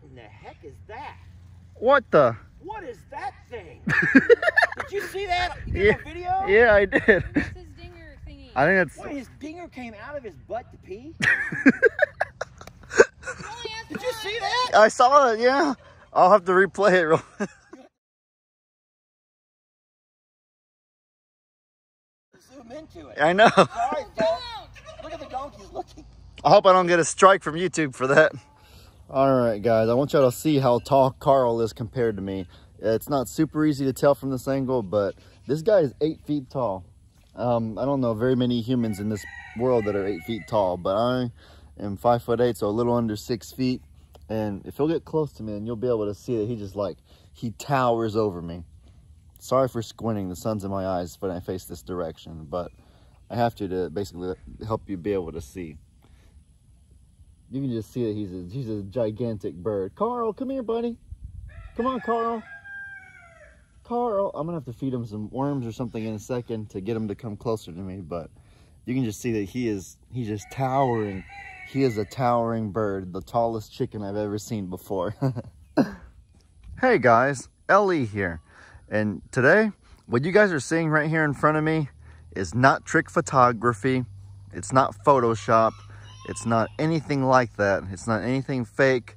in the heck is that? What the? What is that thing? Did you see that? You got a video? Yeah, I did. That's his dinger thingy. I think it's. What, his dinger came out of his butt to pee? Did you see that? I saw it, yeah. I'll have to replay it real. Zoom into it. I know. Sorry, folks. Look at the donkeys looking. I hope I don't get a strike from YouTube for that. All right, guys, I want y'all to see how tall Carl is compared to me. It's not super easy to tell from this angle, but this guy is 8 feet tall. I don't know very many humans in this world that are 8 feet tall, but I am 5'8", so a little under 6 feet. And if you'll get close to me, and you'll be able to see that he towers over me. Sorry for squinting, the sun's in my eyes when I face this direction, but I have to basically help you be able to see. You can just see that he's a gigantic bird. Carl, come here, buddy. Come on, Carl. Carl, I'm gonna have to feed him some worms or something in a second to get him to come closer to me, but you can just see that he's just towering. He is a towering bird, the tallest chicken I've ever seen before. Hey guys, LE here. And today, what you guys are seeing right here in front of me is not trick photography. It's not Photoshop. It's not anything like that. It's not anything fake.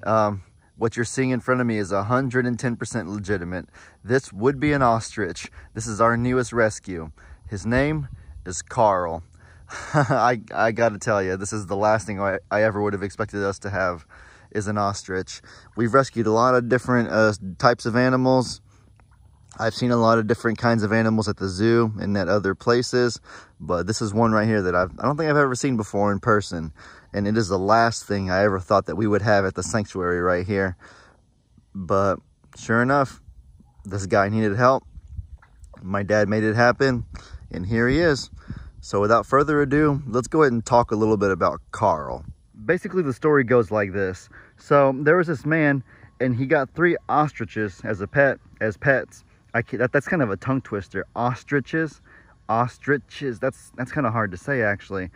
What you're seeing in front of me is 110% legitimate. This would be an ostrich. This is our newest rescue. His name is Carl. I gotta tell you, this is the last thing I ever would have expected us to have, is an ostrich. We've rescued a lot of different types of animals. I've seen a lot of different kinds of animals at the zoo and at other places, but this is one right here that I don't think I've ever seen before in person. And it is the last thing I ever thought that we would have at the sanctuary right here. But sure enough, this guy needed help. My dad made it happen, and here he is. So without further ado, let's go ahead and talk a little bit about Carl. Basically, the story goes like this. So there was this man, and he got 3 ostriches as pets. That's kind of a tongue twister. Ostriches, that's kind of hard to say actually.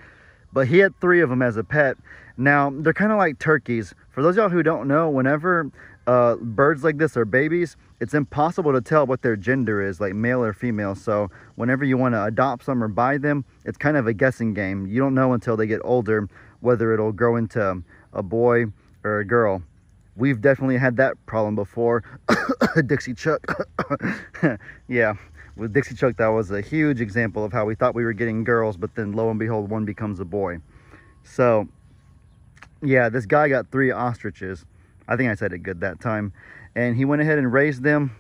But he had 3 of them as a pet. Now, they're kind of like turkeys. For those of y'all who don't know, whenever birds like this are babies, it's impossible to tell what their gender is, like male or female. So whenever you want to adopt some or buy them, it's kind of a guessing game. You don't know until they get older whether it'll grow into a boy or a girl. We've definitely had that problem before. Dixie Chuck. Yeah, with Dixie Chuck, that was a huge example of how we thought we were getting girls, but then lo and behold, one becomes a boy. So yeah, this guy got 3 ostriches. I think I said it good that time. And he went ahead and raised them.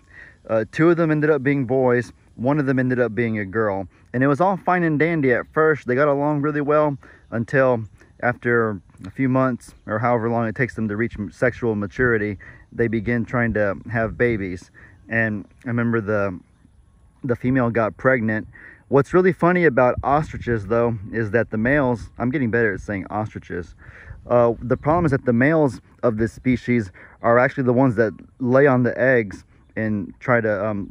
2 of them ended up being boys. 1 of them ended up being a girl. And it was all fine and dandy at first. They got along really well until after a few months, or however long it takes them to reach sexual maturity, they begin trying to have babies. And I remember the female got pregnant. What's really funny about ostriches, though, is that the males, I'm getting better at saying ostriches. The problem is that the males of this species are actually the ones that lay on the eggs and try to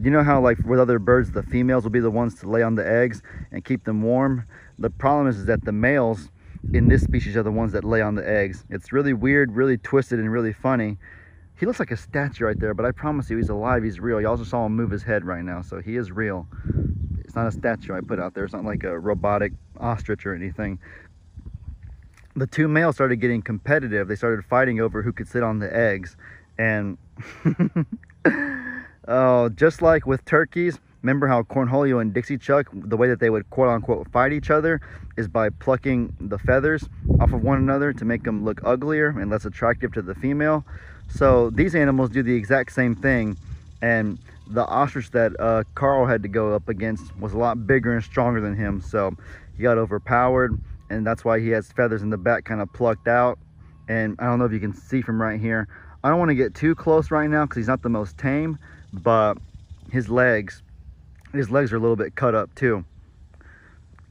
you know how like with other birds, the females will be the ones to lay on the eggs and keep them warm. The problem is that the males in this species are the ones that lay on the eggs. It's really weird, really twisted, and really funny. He looks like a statue right there, but I promise you he's alive, he's real. You also saw him move his head right now, so he is real. It's not a statue I put out there. It's not like a robotic ostrich or anything. The 2 males started getting competitive. They started fighting over who could sit on the eggs. And oh, just like with turkeys, remember how Cornholio and Dixie Chuck, the way that they would quote-unquote fight each other is by plucking the feathers off of one another to make them look uglier and less attractive to the female. So these animals do the exact same thing, and the ostrich that Carl had to go up against was a lot bigger and stronger than him, so he got overpowered, and that's why he has feathers in the back kind of plucked out. And I don't know if you can see from right here, I don't want to get too close right now because he's not the most tame, but his legs are a little bit cut up too.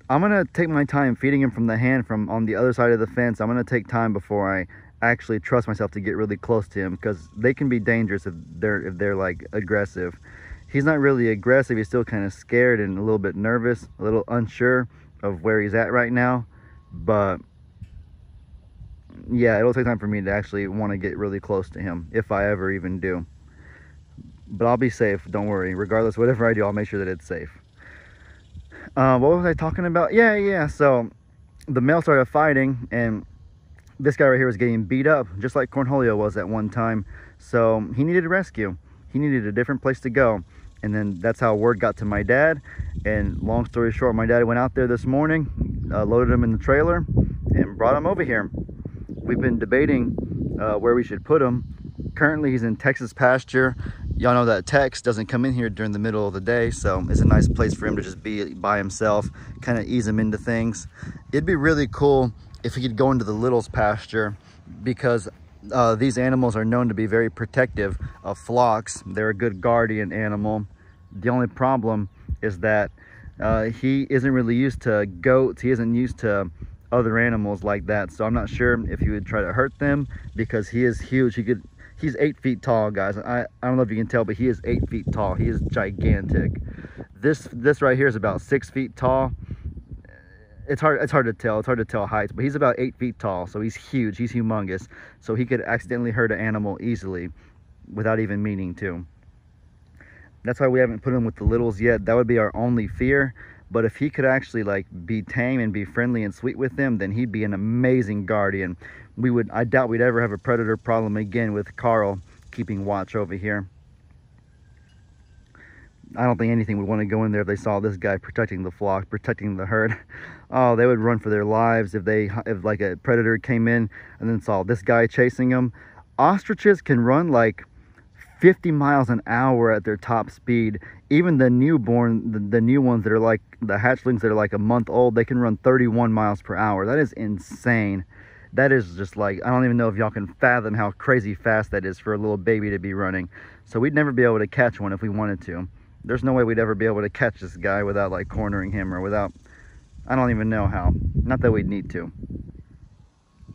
I'm gonna take my time feeding him from the hand from on the other side of the fence. I'm gonna take time before I actually trust myself to get really close to him, because they can be dangerous if they're like aggressive. He's not really aggressive, he's still kind of scared and a little bit nervous, a little unsure of where he's at right now. But yeah, it'll take time for me to actually want to get really close to him, if I ever even do. But I'll be safe, don't worry. Regardless, whatever I do, I'll make sure that it's safe. What was I talking about? Yeah, so the male started fighting, and this guy right here was getting beat up, just like Cornholio was at one time. So he needed a rescue. He needed a different place to go. And then that's how word got to my dad. And long story short, my dad went out there this morning, loaded him in the trailer, and brought him over here. We've been debating where we should put him. Currently, he's in Texas pasture. Y'all know that Tex doesn't come in here during the middle of the day, so it's a nice place for him to just be by himself, kind of ease him into things. It'd be really cool if he could go into the Littles pasture, because these animals are known to be very protective of flocks. They're a good guardian animal. The only problem is that he isn't really used to goats. He isn't used to other animals like that, so I'm not sure if he would try to hurt them, because he is huge. He's 8 feet tall, guys. I don't know if you can tell, but he is 8 feet tall. He is gigantic. This right here is about 6 feet tall. It's hard to tell. It's hard to tell heights, but he's about 8 feet tall, so he's huge. He's humongous. So he could accidentally hurt an animal easily without even meaning to. That's why we haven't put him with the Littles yet. That would be our only fear. But if he could actually like be tame and be friendly and sweet with them, then he'd be an amazing guardian. I doubt we'd ever have a predator problem again with Carl keeping watch over here. I don't think anything would want to go in there if they saw this guy protecting the flock, protecting the herd. Oh, they would run for their lives if like a predator came in and then saw this guy chasing them. Ostriches can run like 50 miles an hour at their top speed. Even the newborn, the new ones that are like the hatchlings that are like a month old, they can run 31 miles per hour. That is insane. That is just like, I don't even know if y'all can fathom how crazy fast that is for a little baby to be running. So we'd never be able to catch one if we wanted to. There's no way we'd ever be able to catch this guy without like cornering him, or without, I don't even know how. Not that we'd need to.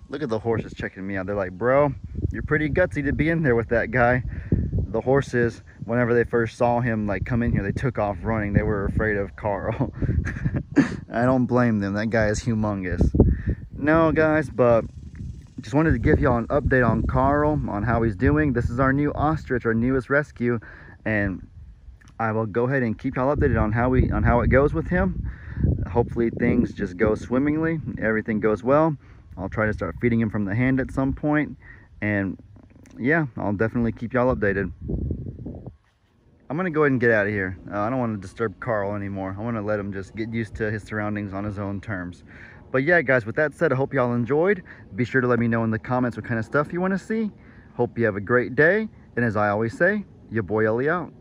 Look at the horses checking me out. They're like, bro, you're pretty gutsy to be in there with that guy. The horses, whenever they first saw him like come in here, they took off running. They were afraid of Carl. I don't blame them. That guy is humongous. No, guys, but just wanted to give y'all an update on Carl, on how he's doing. This is our new ostrich, our newest rescue, and I will go ahead and keep y'all updated on how it goes with him. Hopefully things just go swimmingly, everything goes well. I'll try to start feeding him from the hand at some point, and yeah, I'll definitely keep y'all updated. I'm gonna go ahead and get out of here. I don't want to disturb Carl anymore. I want to let him just get used to his surroundings on his own terms. But yeah, guys, with that said, I hope y'all enjoyed. Be sure to let me know in the comments what kind of stuff you want to see. Hope you have a great day, and as I always say, your boy Ellie out.